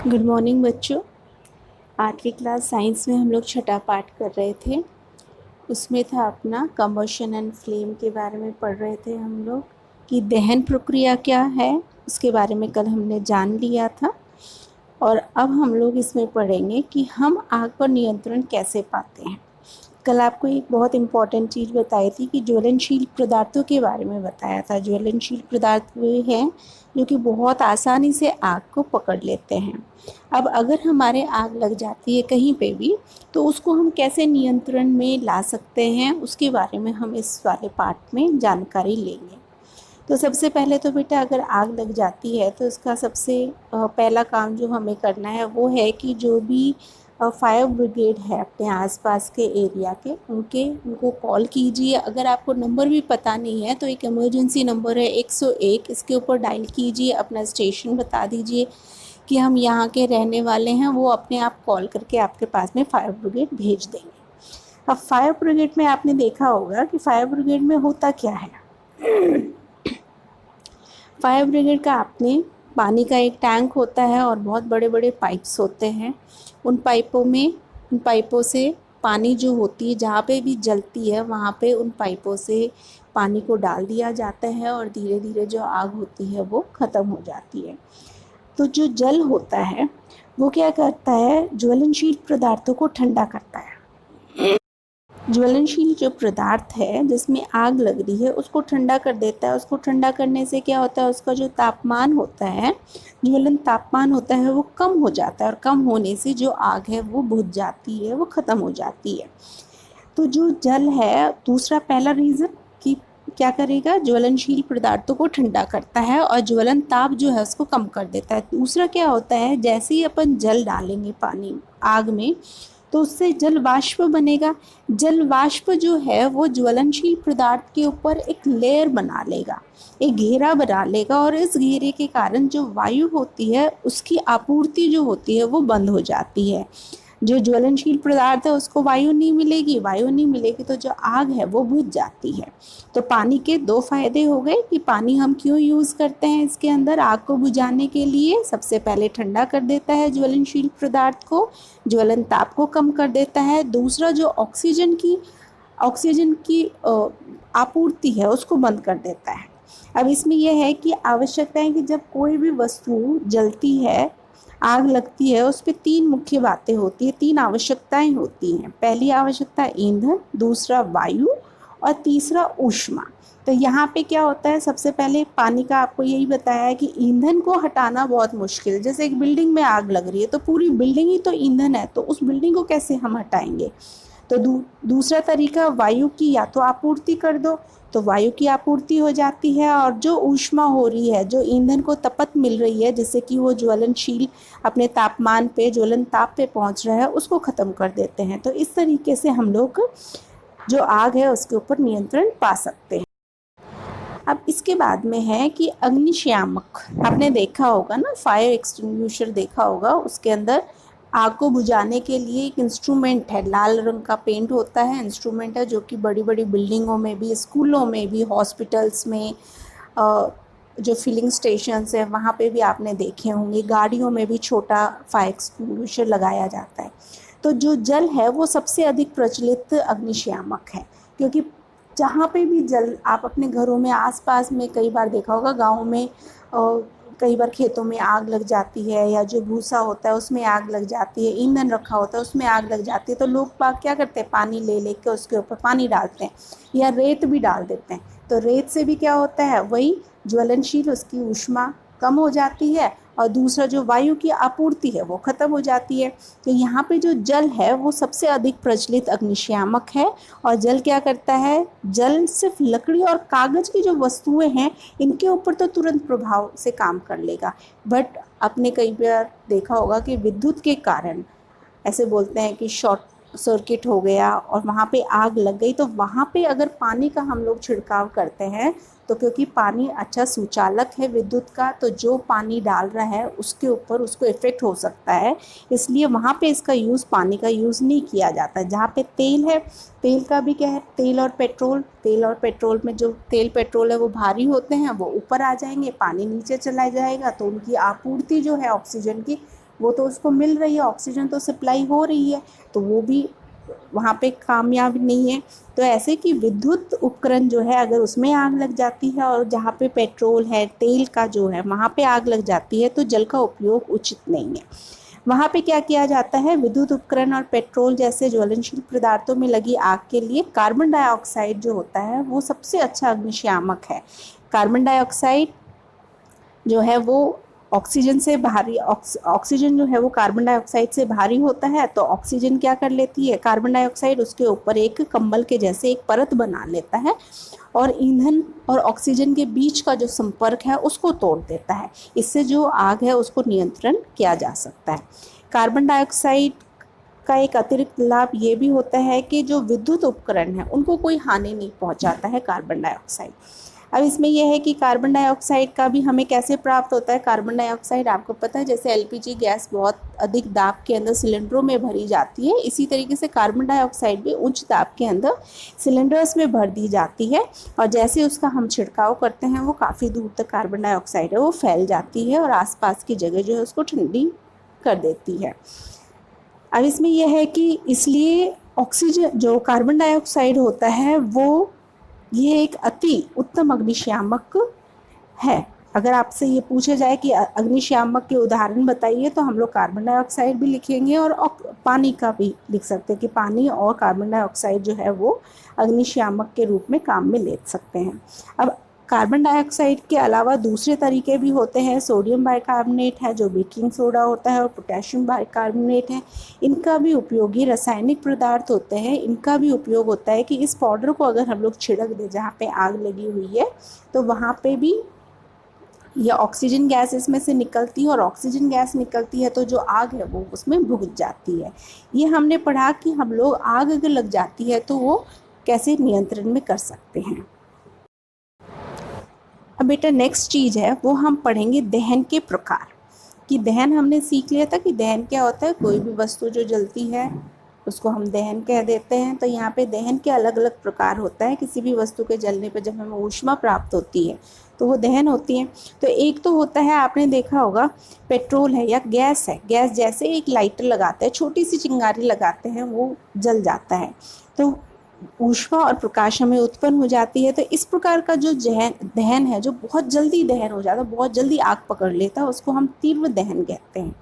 Good morning बच्चों। आज की क्लास साइंस में हम लोग छठा पाठ कर रहे थे। उसमें था अपना कंबशन एंड फ्लेम के बारे में पढ़ रहे थे हम लोग कि दहन प्रक्रिया क्या है, उसके बारे में कल हमने जान लिया था। और अब हम लोग इसमें पढ़ेंगे कि हम आग पर नियंत्रण कैसे पाते हैं। कल आपको एक बहुत इम्पॉर्टेंट चीज़ बताई थी कि ज्वलनशील पदार्थों के बारे में बताया था। ज्वलनशील पदार्थ वे हैं जो कि बहुत आसानी से आग को पकड़ लेते हैं। अब अगर हमारे आग लग जाती है कहीं पे भी, तो उसको हम कैसे नियंत्रण में ला सकते हैं, उसके बारे में हम इस वाले पार्ट में जानकारी लेंगे। तो सबसे पहले तो बेटा, अगर आग लग जाती है तो इसका सबसे पहला काम जो हमें करना है वो है कि जो भी फायर ब्रिगेड है अपने आसपास के एरिया के, उनको कॉल कीजिए। अगर आपको नंबर भी पता नहीं है तो एक इमरजेंसी नंबर है 101, इसके ऊपर डायल कीजिए, अपना स्टेशन बता दीजिए कि हम यहाँ के रहने वाले हैं। वो अपने आप कॉल करके आपके पास में फायर ब्रिगेड भेज देंगे। अब फायर ब्रिगेड में आपने देखा होगा कि फायर ब्रिगेड में होता क्या है। फायर ब्रिगेड का आपने पानी का एक टैंक होता है और बहुत बड़े बड़े पाइप्स होते हैं। उन पाइपों से पानी जो होती है, जहाँ पे भी जलती है वहाँ पे उन पाइपों से पानी को डाल दिया जाता है और धीरे धीरे जो आग होती है वो ख़त्म हो जाती है। तो जो जल होता है वो क्या करता है, ज्वलनशील पदार्थों को ठंडा करता है। ज्वलनशील जो पदार्थ है जिसमें आग लग रही है उसको ठंडा कर देता है। उसको ठंडा करने से क्या होता है, उसका जो तापमान होता है, ज्वलन तापमान होता है, वो कम हो जाता है और कम होने से जो आग है वो बुझ जाती है, वो ख़त्म हो जाती है। तो जो जल है, दूसरा पहला रीज़न कि क्या करेगा, ज्वलनशील पदार्थों को ठंडा करता है और ज्वलन ताप जो है उसको कम कर देता है। दूसरा क्या होता है, जैसे ही अपन जल डालेंगे पानी आग में तो उससे जल वाष्प बनेगा। जल वाष्प जो है वो ज्वलनशील पदार्थ के ऊपर एक लेयर बना लेगा, एक घेरा बना लेगा, और इस घेरे के कारण जो वायु होती है उसकी आपूर्ति जो होती है वो बंद हो जाती है। जो ज्वलनशील पदार्थ है उसको वायु नहीं मिलेगी तो जो आग है वो बुझ जाती है। तो पानी के दो फायदे हो गए कि पानी हम क्यों यूज़ करते हैं इसके अंदर आग को बुझाने के लिए। सबसे पहले ठंडा कर देता है ज्वलनशील पदार्थ को, ज्वलन ताप को कम कर देता है। दूसरा, जो ऑक्सीजन की आपूर्ति है उसको बंद कर देता है। अब इसमें यह है कि आवश्यकता है कि जब कोई भी वस्तु जलती है, आग लगती है, उस पर तीन मुख्य बातें होती है, तीन आवश्यकताएं होती हैं। पहली आवश्यकता ईंधन, दूसरा वायु और तीसरा ऊष्मा। तो यहाँ पे क्या होता है, सबसे पहले पानी का आपको यही बताया है कि ईंधन को हटाना बहुत मुश्किल। जैसे एक बिल्डिंग में आग लग रही है तो पूरी बिल्डिंग ही तो ईंधन है, तो उस बिल्डिंग को कैसे हम हटाएंगे। तो दूसरा तरीका, वायु की या तो आपूर्ति कर दो, तो वायु की आपूर्ति हो जाती है, और जो ऊष्मा हो रही है, जो ईंधन को तपत मिल रही है जिससे कि वो ज्वलनशील अपने तापमान पे, ज्वलन ताप पे पहुंच रहा है, उसको ख़त्म कर देते हैं। तो इस तरीके से हम लोग जो आग है उसके ऊपर नियंत्रण पा सकते हैं। अब इसके बाद में है कि अग्निशामक, आपने देखा होगा ना, फायर एक्सटिंग्विशर देखा होगा, उसके अंदर आग को बुझाने के लिए एक इंस्ट्रूमेंट है, लाल रंग का पेंट होता है, इंस्ट्रूमेंट है जो कि बड़ी बड़ी बिल्डिंगों में भी, स्कूलों में भी, हॉस्पिटल्स में, जो फिलिंग स्टेशंस है वहाँ पे भी आपने देखे होंगे। गाड़ियों में भी छोटा फायर एक्सटिंग्विशर लगाया जाता है। तो जो जल है वो सबसे अधिक प्रचलित अग्निशामक है, क्योंकि जहाँ पे भी जल, आप अपने घरों में आसपास में कई बार देखा होगा, गाँव में कई बार खेतों में आग लग जाती है, या जो भूसा होता है उसमें आग लग जाती है, ईंधन रखा होता है उसमें आग लग जाती है, तो लोग बाग क्या करते हैं, पानी ले लेके उसके ऊपर पानी डालते हैं या रेत भी डाल देते हैं। तो रेत से भी क्या होता है, वही ज्वलनशील, उसकी ऊष्मा कम हो जाती है, और दूसरा जो वायु की आपूर्ति है वो ख़त्म हो जाती है। तो यहाँ पे जो जल है वो सबसे अधिक प्रचलित अग्निशामक है। और जल क्या करता है, जल सिर्फ लकड़ी और कागज़ की जो वस्तुएं हैं इनके ऊपर तो तुरंत प्रभाव से काम कर लेगा, बट आपने कई बार देखा होगा कि विद्युत के कारण, ऐसे बोलते हैं कि शॉर्ट सर्किट हो गया और वहाँ पे आग लग गई, तो वहाँ पे अगर पानी का हम लोग छिड़काव करते हैं तो क्योंकि पानी अच्छा सुचालक है विद्युत का, तो जो पानी डाल रहा है उसके ऊपर उसको इफ़ेक्ट हो सकता है, इसलिए वहाँ पे इसका यूज़, पानी का यूज़ नहीं किया जाता। जहाँ पे तेल है, तेल का भी क्या है, तेल और पेट्रोल में जो तेल पेट्रोल है वो भारी होते हैं, वो ऊपर आ जाएंगे, पानी नीचे चला जाएगा, तो उनकी आपूर्ति जो है ऑक्सीजन की वो तो उसको मिल रही है, ऑक्सीजन तो सप्लाई हो रही है, तो वो भी वहाँ पे कामयाब नहीं है। तो ऐसे कि विद्युत उपकरण जो है अगर उसमें आग लग जाती है और जहाँ पे पेट्रोल है, तेल का जो है वहाँ पे आग लग जाती है, तो जल का उपयोग उचित नहीं है। वहाँ पे क्या किया जाता है, विद्युत उपकरण और पेट्रोल जैसे ज्वलनशील पदार्थों में लगी आग के लिए कार्बन डाइऑक्साइड जो होता है वो सबसे अच्छा अग्निशामक है। कार्बन डाइऑक्साइड जो है वो ऑक्सीजन से भारी, ऑक्सीजन जो है वो कार्बन डाइऑक्साइड से भारी होता है, तो ऑक्सीजन क्या कर लेती है, कार्बन डाइऑक्साइड उसके ऊपर एक कंबल के जैसे एक परत बना लेता है और ईंधन और ऑक्सीजन के बीच का जो संपर्क है उसको तोड़ देता है। इससे जो आग है उसको नियंत्रण किया जा सकता है। कार्बन डाइऑक्साइड का एक अतिरिक्त लाभ ये भी होता है कि जो विद्युत उपकरण है उनको कोई हानि नहीं पहुंचाता है कार्बन डाइऑक्साइड। अब इसमें यह है कि कार्बन डाइऑक्साइड का भी हमें कैसे प्राप्त होता है। कार्बन डाइऑक्साइड आपको पता है जैसे एलपीजी गैस बहुत अधिक दाब के अंदर सिलेंडरों में भरी जाती है, इसी तरीके से कार्बन डाइऑक्साइड भी उच्च दाब के अंदर सिलेंडर्स में भर दी जाती है और जैसे उसका हम छिड़काव करते हैं वो काफ़ी दूर तक कार्बन डाइऑक्साइड है वो फैल जाती है और आसपास की जगह जो है उसको ठंडी कर देती है। अब इसमें यह है कि इसलिए ऑक्सीजन जो कार्बन डाइऑक्साइड होता है वो ये एक अति उत्तम अग्निशामक है। अगर आपसे ये पूछा जाए कि अग्निशामक के उदाहरण बताइए तो हम लोग कार्बन डाइऑक्साइड भी लिखेंगे और पानी का भी लिख सकते हैं कि पानी और कार्बन डाइऑक्साइड जो है वो अग्निशामक के रूप में काम में ले सकते हैं। अब कार्बन डाइऑक्साइड के अलावा दूसरे तरीके भी होते हैं। सोडियम बाइकार्बोनेट है जो बेकिंग सोडा होता है और पोटेशियम बाइकार्बोनेट है, इनका भी उपयोगी रासायनिक पदार्थ होते हैं। इनका भी उपयोग होता है कि इस पाउडर को अगर हम लोग छिड़क दें जहाँ पे आग लगी हुई है तो वहाँ पे भी ये ऑक्सीजन गैस इसमें से निकलती है और ऑक्सीजन गैस निकलती है तो जो आग है वो उसमें भुग जाती है। ये हमने पढ़ा कि हम लोग आग अगर लग जाती है तो वो कैसे नियंत्रण में कर सकते हैं। अब बेटा नेक्स्ट चीज़ है वो हम पढ़ेंगे दहन के प्रकार। कि दहन हमने सीख लिया था कि दहन क्या होता है, कोई भी वस्तु जो जलती है उसको हम दहन कह देते हैं। तो यहाँ पे दहन के अलग अलग प्रकार होता है। किसी भी वस्तु के जलने पर जब हमें ऊष्मा प्राप्त होती है तो वो दहन होती है। तो एक तो होता है, आपने देखा होगा पेट्रोल है या गैस है, गैस जैसे एक लाइटर लगाते हैं, छोटी सी चिंगारी लगाते हैं वो जल जाता है तो ऊष्मा और प्रकाश हमें उत्पन्न हो जाती है। तो इस प्रकार का जो दहन है जो बहुत जल्दी दहन हो जाता है, बहुत जल्दी आग पकड़ लेता है, उसको हम तीव्र दहन कहते हैं।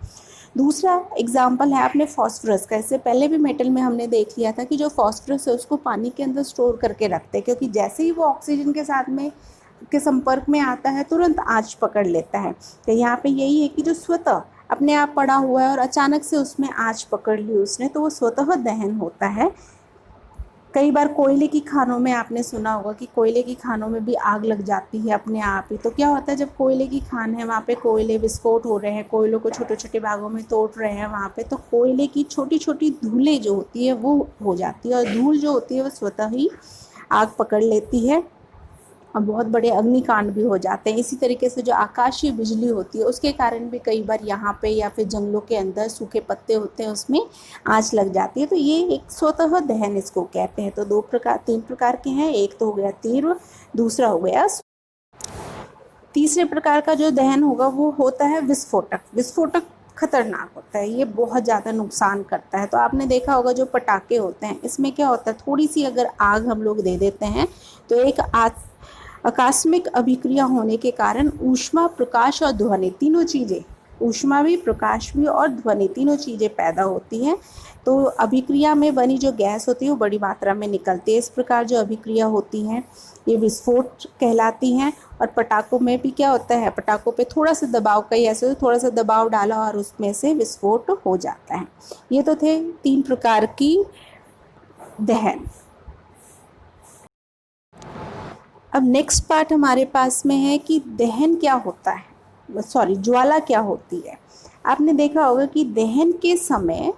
दूसरा एग्जाम्पल है आपने फॉस्फोरस का। इससे पहले भी मेटल में हमने देख लिया था कि जो फॉस्फोरस है उसको पानी के अंदर स्टोर करके रखते हैं क्योंकि जैसे ही वो ऑक्सीजन के साथ में के संपर्क में आता है तुरंत आँच पकड़ लेता है। तो यहाँ पे यही है कि जो स्वतः अपने आप पड़ा हुआ है और अचानक से उसमें आँच पकड़ ली उसने तो वो स्वतः दहन होता है। कई बार कोयले की खानों में आपने सुना होगा कि कोयले की खानों में भी आग लग जाती है अपने आप ही। तो क्या होता है जब कोयले की खान है वहाँ पे कोयले विस्फोट हो रहे हैं, कोयलों को छोटे छोटे भागों में तोड़ रहे हैं वहाँ पे, तो कोयले की छोटी छोटी धूलें जो होती है वो हो जाती है और धूल जो होती है वो स्वतः ही आग पकड़ लेती है और बहुत बड़े अग्निकांड भी हो जाते हैं। इसी तरीके से जो आकाशीय बिजली होती है उसके कारण भी कई बार यहाँ पे या फिर जंगलों के अंदर सूखे पत्ते होते हैं उसमें आंच लग जाती है। तो ये एक स्वतः दहन इसको कहते हैं। तो तीन प्रकार के हैं। एक तो हो गया तीव्र, दूसरा हो गया, तीसरे प्रकार का जो दहन होगा वो होता है विस्फोटक। विस्फोटक खतरनाक होता है, ये बहुत ज़्यादा नुकसान करता है। तो आपने देखा होगा जो पटाखे होते हैं इसमें क्या होता है, थोड़ी सी अगर आग हम लोग दे देते हैं तो एक आकस्मिक अभिक्रिया होने के कारण ऊष्मा, प्रकाश और ध्वनि तीनों चीज़ें, ऊष्मा भी, प्रकाश भी और ध्वनि तीनों चीज़ें पैदा होती हैं। तो अभिक्रिया में बनी जो गैस होती है वो बड़ी मात्रा में निकलती है। इस प्रकार जो अभिक्रिया होती हैं ये विस्फोट कहलाती हैं। और पटाखों में भी क्या होता है, पटाखों पे थोड़ा सा दबाव, कई ऐसे थोड़ा सा दबाव डाला और उसमें से विस्फोट हो जाता है। ये तो थे 3 प्रकार की दहन। अब नेक्स्ट पार्ट हमारे पास में है कि दहन क्या होता है, ज्वाला क्या होती है। आपने देखा होगा कि दहन के समय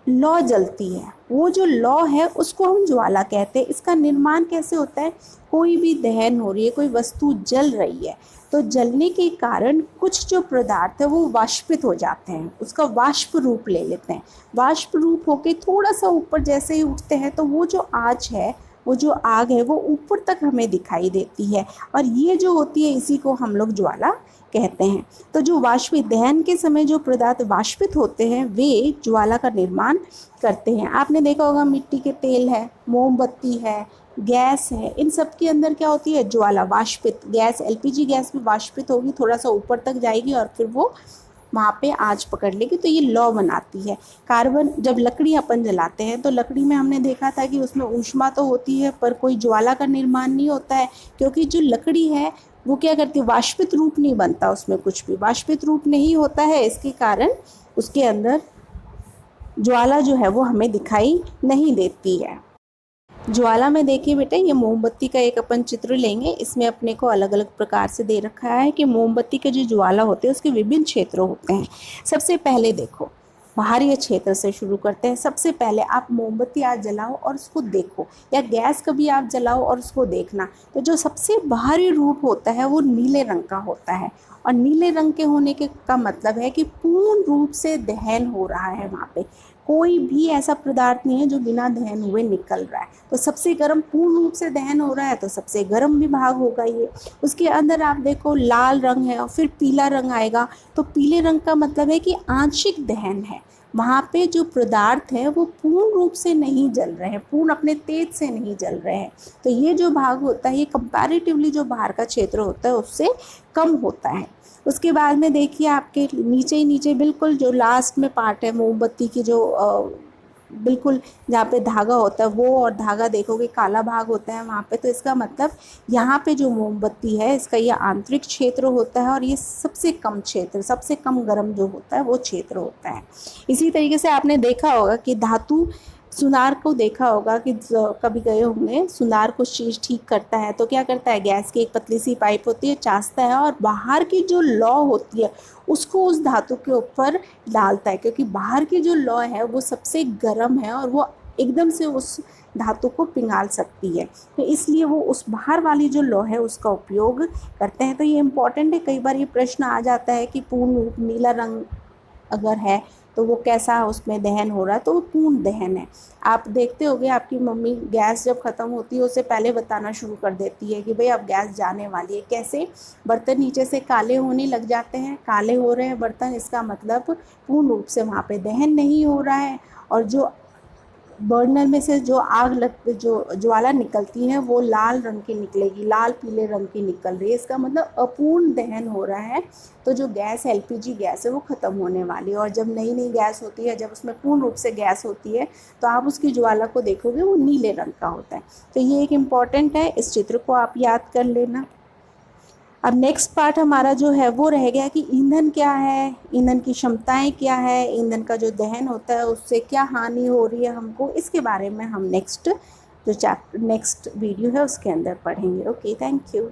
लौ जलती है, वो जो लौ है उसको हम ज्वाला कहते हैं। इसका निर्माण कैसे होता है, कोई भी दहन हो रही है, कोई वस्तु जल रही है तो जलने के कारण कुछ जो पदार्थ है वो वाष्पित हो जाते हैं, उसका वाष्प रूप ले लेते हैं। वाष्प रूप होके थोड़ा सा ऊपर जैसे ही उठते हैं तो वो जो आँच है वो जो आग है वो ऊपर तक हमें दिखाई देती है, और ये जो होती है इसी को हम लोग ज्वाला कहते हैं। तो जो वाष्पित दहन के समय जो पदार्थ वाष्पित होते हैं वे ज्वाला का निर्माण करते हैं। आपने देखा होगा मिट्टी के तेल है, मोमबत्ती है, गैस है, इन सब के अंदर क्या होती है, ज्वाला वाष्पित गैस। एलपीजी गैस भी वाष्पित होगी, थोड़ा सा ऊपर तक जाएगी और फिर वो वहाँ पे आँच पकड़ लेगी, तो ये लौ बनाती है। कार्बन, जब लकड़ी अपन जलाते हैं तो लकड़ी में हमने देखा था कि उसमें ऊष्मा तो होती है पर कोई ज्वाला का निर्माण नहीं होता है, क्योंकि जो लकड़ी है वो क्या करती है, वाष्पित रूप नहीं बनता, उसमें कुछ भी वाष्पित रूप नहीं होता है, इसके कारण उसके अंदर ज्वाला जो है वो हमें दिखाई नहीं देती है। ज्वाला में देखिए बेटे, ये मोमबत्ती का एक अपन चित्र लेंगे। इसमें अपने को अलग अलग प्रकार से दे रखा है कि मोमबत्ती के जो ज्वाला होते हैं उसके विभिन्न क्षेत्र होते हैं। सबसे पहले देखो, बाहरी क्षेत्र से शुरू करते हैं। सबसे पहले आप मोमबत्ती आज जलाओ और उसको देखो, या गैस कभी आप जलाओ और उसको देखना, तो जो सबसे बाहरी रूप होता है वो नीले रंग का होता है। और नीले रंग के होने के का मतलब है कि पूर्ण रूप से दहन हो रहा है, वहाँ पे कोई भी ऐसा पदार्थ नहीं है जो बिना दहन हुए निकल रहा है। तो सबसे गर्म, पूर्ण रूप से दहन हो रहा है तो सबसे गर्म विभाग होगा ये। उसके अंदर आप देखो लाल रंग है और फिर पीला रंग आएगा, तो पीले रंग का मतलब है कि आंशिक दहन है। वहाँ पे जो पदार्थ है वो पूर्ण रूप से नहीं जल रहे हैं, पूर्ण अपने तेज से नहीं जल रहे हैं। तो ये जो भाग होता है ये कंपैरेटिवली जो बाहर का क्षेत्र होता है उससे कम होता है। उसके बाद में देखिए आपके नीचे ही नीचे बिल्कुल जो लास्ट में पार्ट है मोमबत्ती की, जो बिल्कुल जहाँ पे धागा होता है वो, और धागा देखोगे काला भाग होता है वहाँ पे, तो इसका मतलब यहाँ पे जो मोमबत्ती है इसका ये आंतरिक क्षेत्र होता है, और ये सबसे कम क्षेत्र, सबसे कम गर्म जो होता है वो क्षेत्र होता है। इसी तरीके से आपने देखा होगा कि धातु, सुनार को देखा होगा कि कभी गए होंगे, सुनार कुछ चीज़ ठीक करता है तो क्या करता है, गैस की एक पतली सी पाइप होती है, चाँचता है और बाहर की जो लौ होती है उसको उस धातु के ऊपर डालता है, क्योंकि बाहर की जो लौ है वो सबसे गर्म है और वो एकदम से उस धातु को पिघाल सकती है, तो इसलिए वो उस बाहर वाली जो लौ है उसका उपयोग करते हैं। तो ये इम्पॉर्टेंट है, कई बार ये प्रश्न आ जाता है कि पूर्ण नीला रंग अगर है तो वो कैसा उसमें दहन हो रहा है, तो वो पूर्ण दहन है। आप देखते होगे आपकी मम्मी गैस जब ख़त्म होती है उससे पहले बताना शुरू कर देती है कि भाई अब गैस जाने वाली है। कैसे, बर्तन नीचे से काले होने लग जाते हैं, काले हो रहे हैं बर्तन, इसका मतलब पूर्ण रूप से वहाँ पे दहन नहीं हो रहा है, और जो बर्नर में से जो आग लग, जो ज्वाला निकलती है वो लाल रंग की निकलेगी, लाल पीले रंग की निकल रही है, इसका मतलब अपूर्ण दहन हो रहा है। तो जो गैस एलपीजी गैस है वो ख़त्म होने वाली है, और जब नई नई गैस होती है, जब उसमें पूर्ण रूप से गैस होती है तो आप उसकी ज्वाला को देखोगे वो नीले रंग का होता है। तो ये एक इम्पॉर्टेंट है, इस चित्र को आप याद कर लेना। अब नेक्स्ट पार्ट हमारा जो है वो रह गया कि ईंधन क्या है, ईंधन की क्षमताएं क्या है, ईंधन का जो दहन होता है उससे क्या हानि हो रही है हमको, इसके बारे में हम नेक्स्ट वीडियो है उसके अंदर पढ़ेंगे। Okay, thank you.